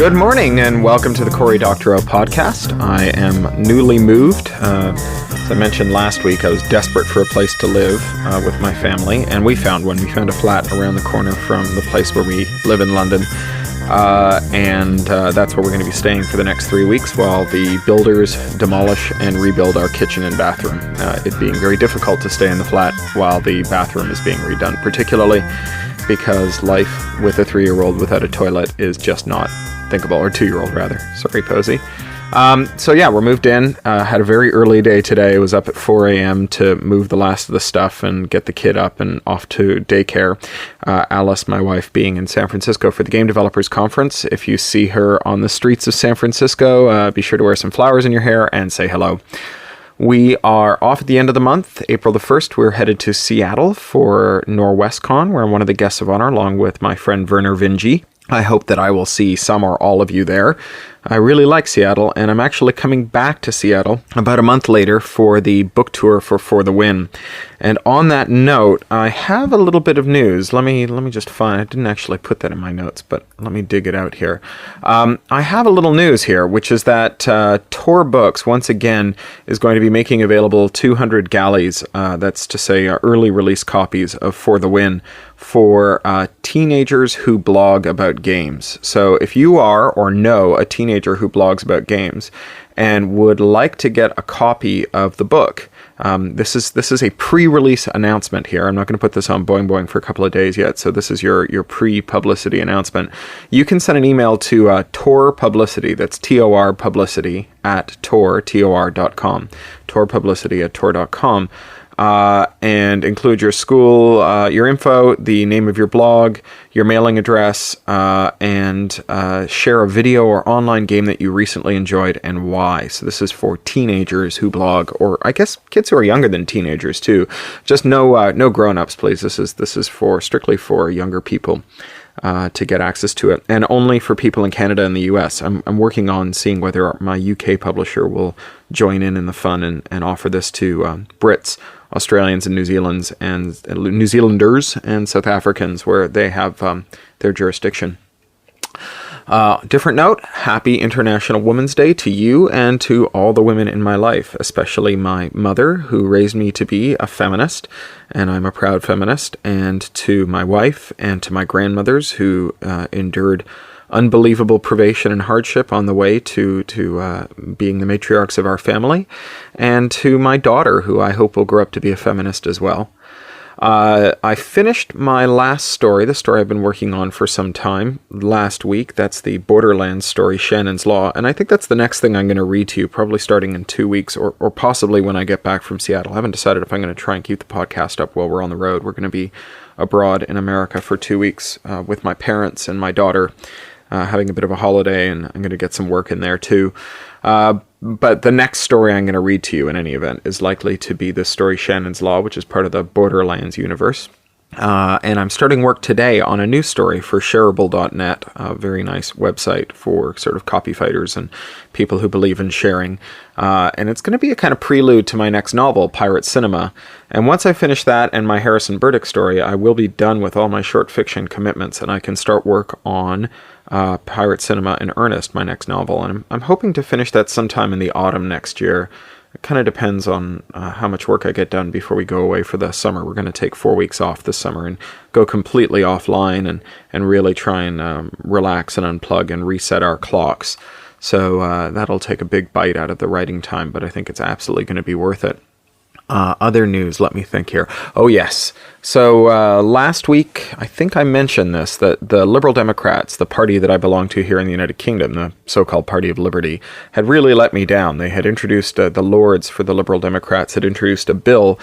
Good morning and welcome to the Cory Doctorow podcast. I am newly moved. As I mentioned last week, I was desperate for a place to live with my family, and we found one. We found a flat around the corner from the place where we live in London, and that's where we're going to be staying for the next 3 weeks while the builders demolish and rebuild our kitchen and bathroom. It being very difficult to stay in the flat while the bathroom is being redone, particularly because life with a 3-year-old without a toilet is just not thinkable, or 2-year-old rather. Sorry, Posey. So yeah, we're moved in. Had a very early day today. I was up at 4 a.m. to move the last of the stuff and get the kid up and off to daycare. Alice, my wife, being in San Francisco for the Game Developers Conference. If you see her on the streets of San Francisco, be sure to wear some flowers in your hair and say hello. We are off at the end of the month, April the 1st. We're headed to Seattle for NorwestCon, where I'm one of the guests of honor, along with my friend Werner Vinge. I hope that I will see some or all of you there. I really like Seattle, and I'm actually coming back to Seattle about a month later for the book tour for the Win. And on that note, I have a little bit of news. Let me just find. I didn't actually put that in my notes, but let me dig it out here. I have a little news here, which is that Tor Books once again is going to be making available 200 galleys. That's to say, early release copies of For the Win for teenagers who blog about games. So if you are or know a teenager who blogs about games and would like to get a copy of the book, this is a pre-release announcement here. I'm not going to put this on Boing Boing for a couple of days yet, so this is your pre-publicity announcement. You can send an email to Tor Publicity, that's T-O-R Publicity at Tor.com, Tor Publicity at Tor.com. And include your school, your info, the name of your blog, your mailing address, and share a video or online game that you recently enjoyed and why. So this is for teenagers who blog, or I guess kids who are younger than teenagers too. Just no grown-ups, please. This is strictly for younger people. To get access to it, and only for people in Canada and the US. I'm working on seeing whether my UK publisher will join in the fun and offer this to Brits, Australians, and New Zealanders and South Africans where they have their jurisdiction. Different note, happy International Women's Day to you and to all the women in my life, especially my mother, who raised me to be a feminist, and I'm a proud feminist, and to my wife and to my grandmothers who endured unbelievable privation and hardship on the way to being the matriarchs of our family, and to my daughter, who I hope will grow up to be a feminist as well. I finished my last story, the story I've been working on for some time, last week. That's the Borderlands story, Shannon's Law. And I think that's the next thing I'm going to read to you, probably starting in 2 weeks or possibly when I get back from Seattle. I haven't decided if I'm going to try and keep the podcast up while we're on the road. We're going to be abroad in America for 2 weeks with my parents and my daughter, having a bit of a holiday, and I'm going to get some work in there too. But the next story I'm going to read to you in any event is likely to be the story Shannon's Law, which is part of the Borderlands universe. And I'm starting work today on a new story for shareable.net, a very nice website for sort of copy fighters and people who believe in sharing. And it's going to be a kind of prelude to my next novel, Pirate Cinema. And once I finish that and my Harrison Burdick story, I will be done with all my short fiction commitments, and I can start work on Pirate Cinema in earnest, my next novel. And I'm hoping to finish that sometime in the autumn next year. It kind of depends on how much work I get done before we go away for the summer. We're going to take 4 weeks off this summer and go completely offline and really try and relax and unplug and reset our clocks. So that'll take a big bite out of the writing time, but I think it's absolutely going to be worth it. Other news, let me think here. Oh, yes. So last week, I think I mentioned this, that the Liberal Democrats, the party that I belong to here in the United Kingdom, the so-called Party of Liberty, had really let me down. They had introduced, the Lords for the Liberal Democrats had introduced a bill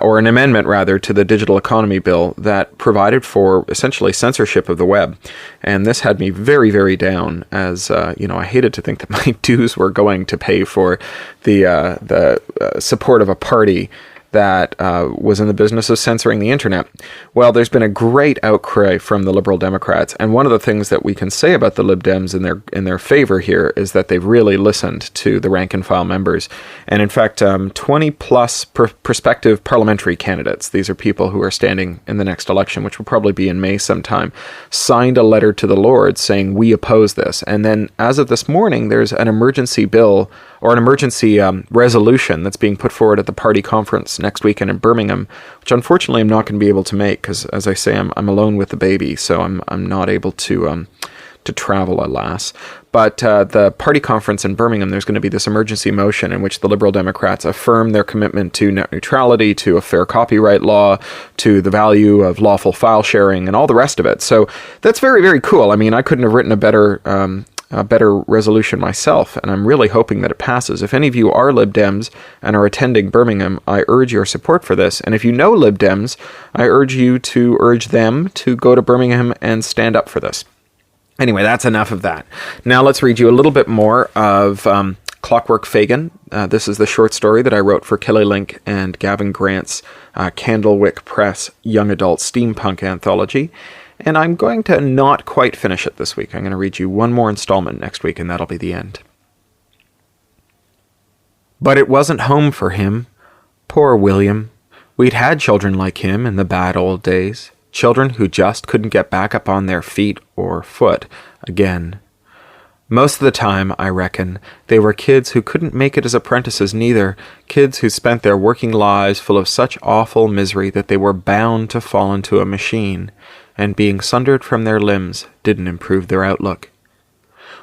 or an amendment rather, to the Digital Economy Bill that provided for essentially censorship of the web. And this had me very, very down, as, I hated to think that my dues were going to pay for the support of a party that was in the business of censoring the internet. Well, there's been a great outcry from the Liberal Democrats, and one of the things that we can say about the Lib Dems in their favor here is that they've really listened to the rank and file members. And in fact, 20 plus prospective parliamentary candidates, these are people who are standing in the next election, which will probably be in May sometime, signed a letter to the Lords saying, we oppose this. And then as of this morning, there's an emergency bill or an emergency resolution that's being put forward at the party conference next weekend in Birmingham, which unfortunately I'm not going to be able to make because, as I say, I'm alone with the baby, so I'm not able to travel, alas. But the party conference in Birmingham, there's going to be this emergency motion in which the Liberal Democrats affirm their commitment to net neutrality, to a fair copyright law, to the value of lawful file sharing, and all the rest of it. So that's very, very cool. I mean, I couldn't have written a better resolution myself, and I'm really hoping that it passes. If any of you are Lib Dems and are attending Birmingham, I urge your support for this. And if you know Lib Dems, I urge you to urge them to go to Birmingham and stand up for this. Anyway, that's enough of that. Now let's read you a little bit more of Clockwork Fagin. This is the short story that I wrote for Kelly Link and Gavin Grant's Candlewick Press Young Adult Steampunk Anthology. And I'm going to not quite finish it this week. I'm going to read you one more installment next week, and that'll be the end. But it wasn't home for him. Poor William. We'd had children like him in the bad old days. Children who just couldn't get back up on their feet or foot again. Most of the time, I reckon, they were kids who couldn't make it as apprentices neither, kids who spent their working lives full of such awful misery that they were bound to fall into a machine, and being sundered from their limbs didn't improve their outlook.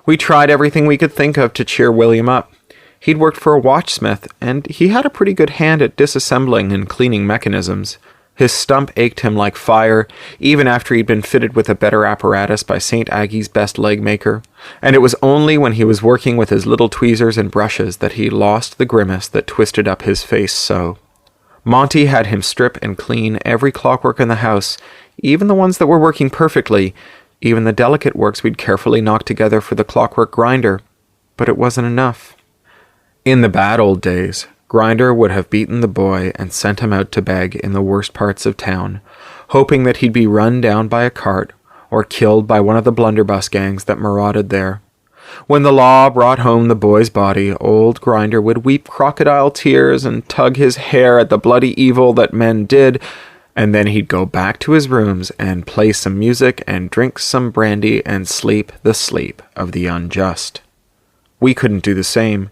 We tried everything we could think of to cheer William up. He'd worked for a watchsmith, and he had a pretty good hand at disassembling and cleaning mechanisms. His stump ached him like fire, even after he'd been fitted with a better apparatus by St. Aggie's best leg maker, and it was only when he was working with his little tweezers and brushes that he lost the grimace that twisted up his face so. Monty had him strip and clean every clockwork in the house, even the ones that were working perfectly, even the delicate works we'd carefully knocked together for the clockwork grinder, but it wasn't enough. In the bad old days, Grinder would have beaten the boy and sent him out to beg in the worst parts of town, hoping that he'd be run down by a cart or killed by one of the blunderbuss gangs that marauded there. When the law brought home the boy's body, old Grinder would weep crocodile tears and tug his hair at the bloody evil that men did, and then he'd go back to his rooms and play some music and drink some brandy and sleep the sleep of the unjust. We couldn't do the same.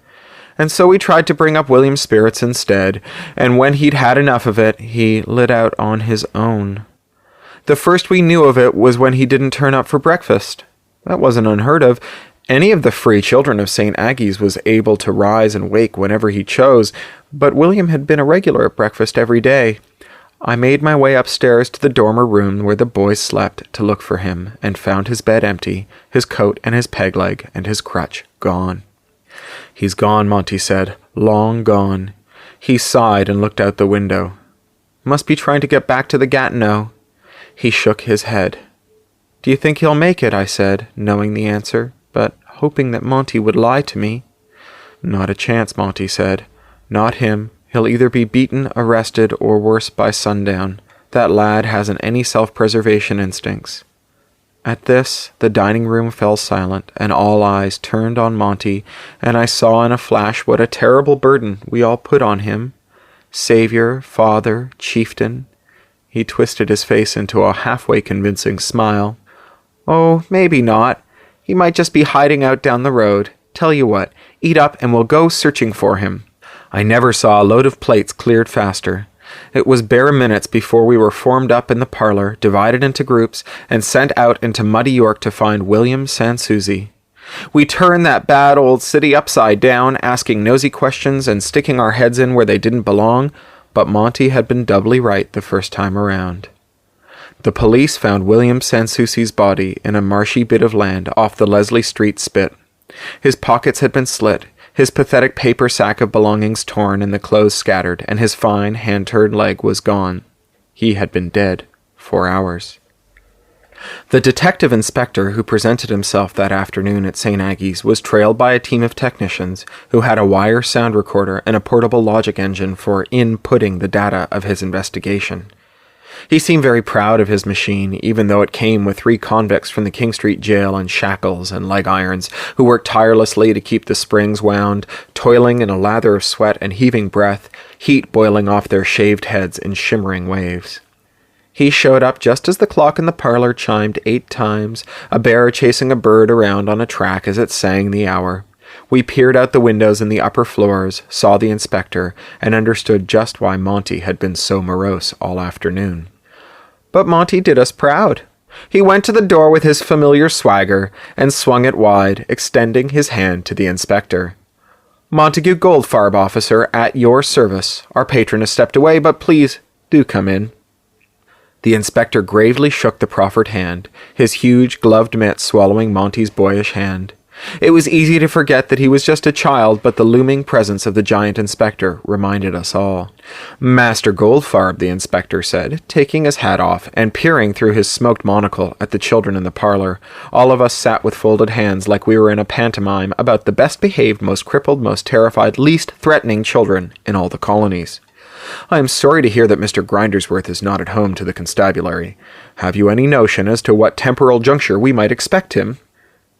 And so we tried to bring up William's spirits instead, and when he'd had enough of it, he lit out on his own. The first we knew of it was when he didn't turn up for breakfast. That wasn't unheard of. Any of the free children of St. Aggie's was able to rise and wake whenever he chose, but William had been a regular at breakfast every day. I made my way upstairs to the dormer room where the boys slept to look for him, and found his bed empty, his coat and his peg leg and his crutch gone. "He's gone," Monty said. "Long gone." He sighed and looked out the window. "Must be trying to get back to the Gatineau." He shook his head. "Do you think he'll make it?" I said, knowing the answer, but hoping that Monty would lie to me. "Not a chance," Monty said. "Not him. He'll either be beaten, arrested, or worse by sundown. That lad hasn't any self-preservation instincts." At this, the dining room fell silent, and all eyes turned on Monty, and I saw in a flash what a terrible burden we all put on him. Savior, father, chieftain. He twisted his face into a halfway convincing smile. "Oh, maybe not. He might just be hiding out down the road. Tell you what, eat up and we'll go searching for him." I never saw a load of plates cleared faster. It was bare minutes before we were formed up in the parlour, divided into groups, and sent out into muddy York to find William Sanssouci. We turned that bad old city upside down, asking nosy questions and sticking our heads in where they didn't belong, but Monty had been doubly right the first time around. The police found William Sanssouci's body in a marshy bit of land off the Leslie Street spit. His pockets had been slit, his pathetic paper sack of belongings torn and the clothes scattered, and his fine, hand-turned leg was gone. He had been dead 4 hours. The detective inspector who presented himself that afternoon at St. Aggie's was trailed by a team of technicians who had a wire sound recorder and a portable logic engine for inputting the data of his investigation. He seemed very proud of his machine, even though it came with 3 convicts from the King Street jail in shackles and leg irons, who worked tirelessly to keep the springs wound, toiling in a lather of sweat and heaving breath, heat boiling off their shaved heads in shimmering waves. He showed up just as the clock in the parlor chimed 8 times, a bear chasing a bird around on a track as it sang the hour. We peered out the windows in the upper floors, saw the inspector, and understood just why Monty had been so morose all afternoon. But Monty did us proud. He went to the door with his familiar swagger and swung it wide, extending his hand to the inspector. "Montague Goldfarb, officer, at your service. Our patron has stepped away, but please do come in." The inspector gravely shook the proffered hand, his huge gloved mitt swallowing Monty's boyish hand. It was easy to forget that he was just a child, but the looming presence of the giant inspector reminded us all. "Master Goldfarb," the inspector said, taking his hat off and peering through his smoked monocle at the children in the parlor. All of us sat with folded hands like we were in a pantomime about the best-behaved, most crippled, most terrified, least threatening children in all the colonies. "I am sorry to hear that Mr. Grindersworth is not at home to the constabulary. Have you any notion as to what temporal juncture we might expect him?"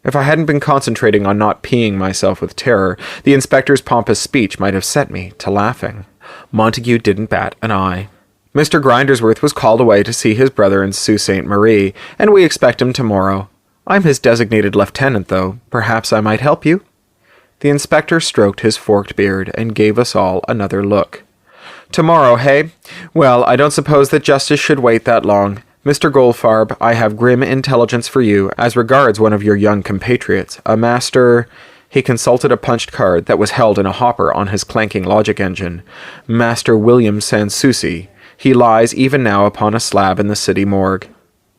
If I hadn't been concentrating on not peeing myself with terror, the inspector's pompous speech might have set me to laughing. Montague didn't bat an eye. "Mr. Grindersworth was called away to see his brother in Sault Ste. Marie, and we expect him tomorrow. I'm his designated lieutenant, though. Perhaps I might help you?" The inspector stroked his forked beard and gave us all another look. "Tomorrow, hey? Well, I don't suppose that justice should wait that long. Mr. Goldfarb, I have grim intelligence for you as regards one of your young compatriots, a Master—" He consulted a punched card that was held in a hopper on his clanking logic engine. "Master William Sanssouci. He lies even now upon a slab in the city morgue.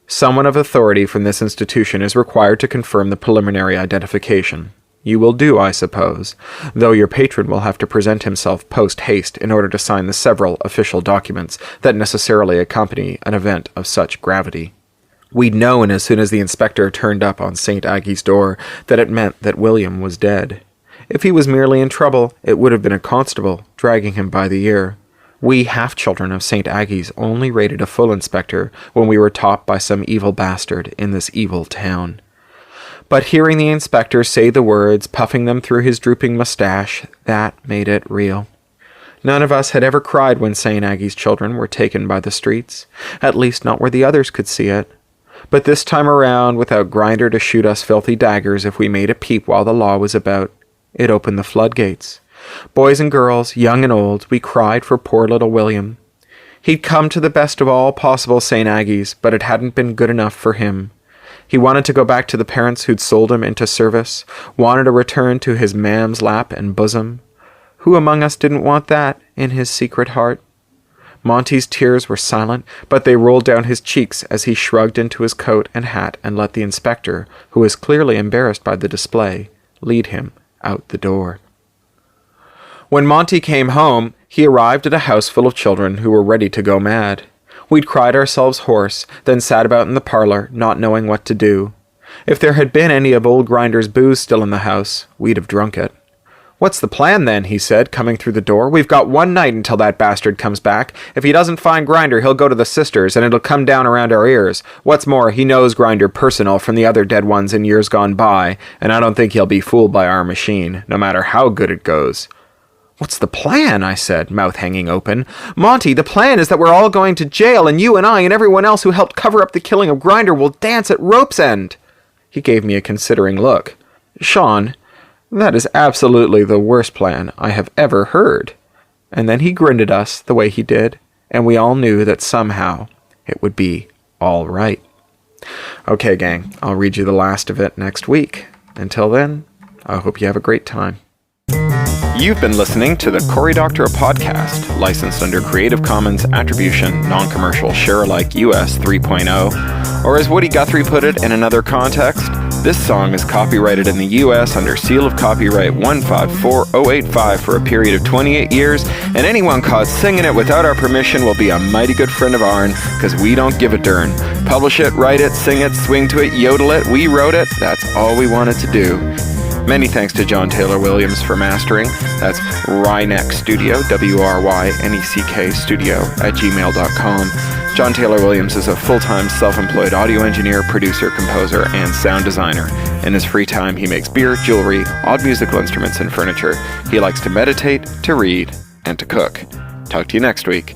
Someone of authority from this institution is required to confirm the preliminary identification. You will do, I suppose, though your patron will have to present himself post-haste in order to sign the several official documents that necessarily accompany an event of such gravity." We'd known as soon as the inspector turned up on St. Aggie's door that it meant that William was dead. If he was merely in trouble, it would have been a constable dragging him by the ear. We half-children of St. Aggie's only rated a full inspector when we were taught by some evil bastard in this evil town. But hearing the inspector say the words, puffing them through his drooping mustache, that made it real. None of us had ever cried when St. Aggie's children were taken by the streets, at least not where the others could see it. But this time around, without Grinder to shoot us filthy daggers if we made a peep while the law was about, it opened the floodgates. Boys and girls, young and old, we cried for poor little William. He'd come to the best of all possible St. Aggie's, but it hadn't been good enough for him. He wanted to go back to the parents who'd sold him into service, wanted to return to his mam's lap and bosom. Who among us didn't want that in his secret heart? Monty's tears were silent, but they rolled down his cheeks as he shrugged into his coat and hat and let the inspector, who was clearly embarrassed by the display, lead him out the door. When Monty came home, he arrived at a house full of children who were ready to go mad. We'd cried ourselves hoarse, then sat about in the parlor, not knowing what to do. If there had been any of old Grinder's booze still in the house, we'd have drunk it. "What's the plan, then?" he said, coming through the door. "We've got one night until that bastard comes back. If he doesn't find Grinder, he'll go to the sisters, and it'll come down around our ears. What's more, he knows Grinder personal from the other dead ones in years gone by, and I don't think he'll be fooled by our machine, no matter how good it goes." "What's the plan?" I said, mouth hanging open. "Monty, the plan is that we're all going to jail, and you and I and everyone else who helped cover up the killing of Grinder will dance at rope's end." He gave me a considering look. "Sean, that is absolutely the worst plan I have ever heard." And then he grinned at us the way he did, and we all knew that somehow it would be all right. Okay, gang, I'll read you the last of it next week. Until then, I hope you have a great time. You've been listening to the Cory Doctorow podcast, licensed under Creative Commons Attribution, Non-Commercial, Share-alike US 3.0, or as Woody Guthrie put it in another context, This song is copyrighted in the U.S. under seal of copyright 154085 for a period of 28 years, and anyone caught singing it without our permission will be a mighty good friend of ourn, because we don't give a darn. Publish it, write it, sing it, swing to it, yodel it, we wrote it, that's all we wanted to do. Many thanks to John Taylor Williams for mastering. That's Ryneck Studio, WRYNECK Studio @gmail.com. John Taylor Williams is a full-time self-employed audio engineer, producer, composer, and sound designer. In his free time, he makes beer, jewelry, odd musical instruments, and furniture. He likes to meditate, to read, and to cook. Talk to you next week.